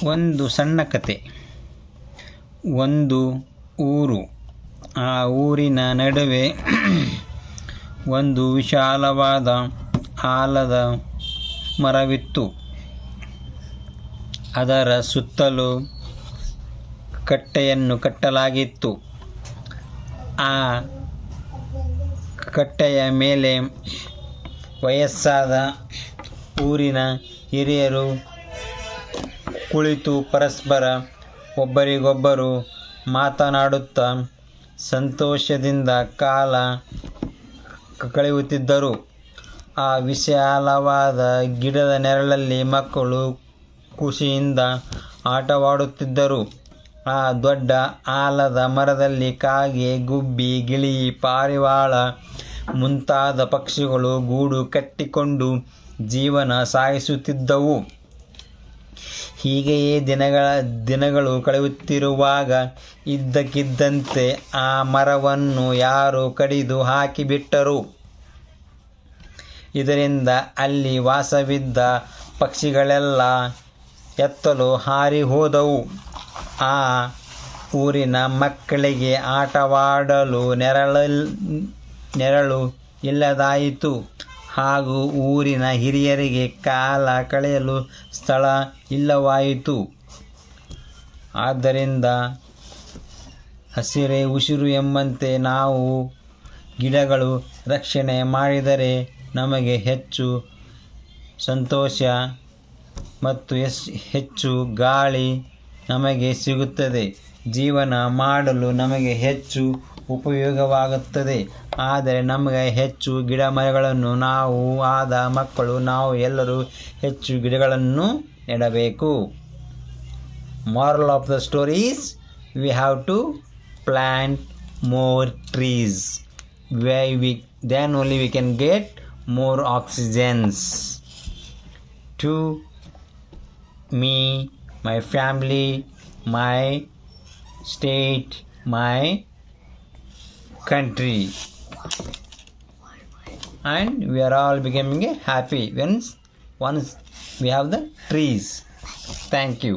ಒಂದು ಸಣ್ಣ ಕತೆ. ಒಂದು ಊರು. ಆ ಊರಿನ ನಡುವೆ ಒಂದು ವಿಶಾಲವಾದ ಆಲದ ಮರವಿತ್ತು. ಅದರ ಸುತ್ತಲೂ ಕಟ್ಟೆಯನ್ನು ಕಟ್ಟಲಾಗಿತ್ತು. ಆ ಕಟ್ಟೆಯ ಮೇಲೆ ವಯಸ್ಸಾದ ಊರಿನ ಹಿರಿಯರು ಕುಳಿತು ಪರಸ್ಪರ ಒಬ್ಬರಿಗೊಬ್ಬರು ಮಾತನಾಡುತ್ತಾ ಸಂತೋಷದಿಂದ ಕಾಲ ಕಳೆಯುತ್ತಿದ್ದರು. ಆ ವಿಶಾಲವಾದ ಗಿಡದ ನೆರಳಲ್ಲಿ ಮಕ್ಕಳು ಖುಷಿಯಿಂದ ಆಟವಾಡುತ್ತಿದ್ದರು. ಆ ದೊಡ್ಡ ಆಲದ ಮರದಲ್ಲಿ ಕಾಗೆ, ಗುಬ್ಬಿ, ಗಿಳಿ, ಪಾರಿವಾಳ ಮುಂತಾದ ಪಕ್ಷಿಗಳು ಗೂಡು ಕಟ್ಟಿಕೊಂಡು ಜೀವನ ಸಾಗಿಸುತ್ತಿದ್ದವು. ಹೀಗೆಯೇ ದಿನಗಳು ಕಳೆಯುತ್ತಿರುವಾಗ ಇದ್ದಕ್ಕಿದ್ದಂತೆ ಆ ಮರವನ್ನು ಯಾರೋ ಕಡಿದು ಹಾಕಿಬಿಟ್ಟರು. ಇದರಿಂದ ಅಲ್ಲಿ ವಾಸವಿದ್ದ ಪಕ್ಷಿಗಳೆಲ್ಲ ಎತ್ತಲು ಹಾರಿ ಹೋದವು. ಆ ಊರಿನ ಮಕ್ಕಳಿಗೆ ಆಟವಾಡಲು ನೆರಳು ಇಲ್ಲದಾಯಿತು. ಹಾಗೂ ಊರಿನ ಹಿರಿಯರಿಗೆ ಕಾಲ ಕಳೆಯಲು ಸ್ಥಳ ಇಲ್ಲವಾಯಿತು. ಆದ್ದರಿಂದ ಹಸಿರೇ ಉಸಿರು ಎಂಬಂತೆ ನಾವು ಗಿಡಗಳು ರಕ್ಷಣೆ ಮಾಡಿದರೆ ನಮಗೆ ಹೆಚ್ಚು ಸಂತೋಷ ಮತ್ತು ಹೆಚ್ಚು ಗಾಳಿ ನಮಗೆ ಸಿಗುತ್ತದೆ. ಜೀವನ ಮಾಡಲು ನಮಗೆ ಹೆಚ್ಚು ಉಪಯೋಗವಾಗುತ್ತದೆ. ಆದರೆ ನಮಗೆ ಹೆಚ್ಚು ಗಿಡ ಮರಗಳನ್ನು ನಾವು ಎಲ್ಲರೂ ಹೆಚ್ಚು ಗಿಡಗಳನ್ನು ನೆಡಬೇಕು. Moral of the story is we have to plant more trees. Then only we can get more oxygens to me, my family, my state, my country, and we are all becoming happy once we have the trees. Thank you.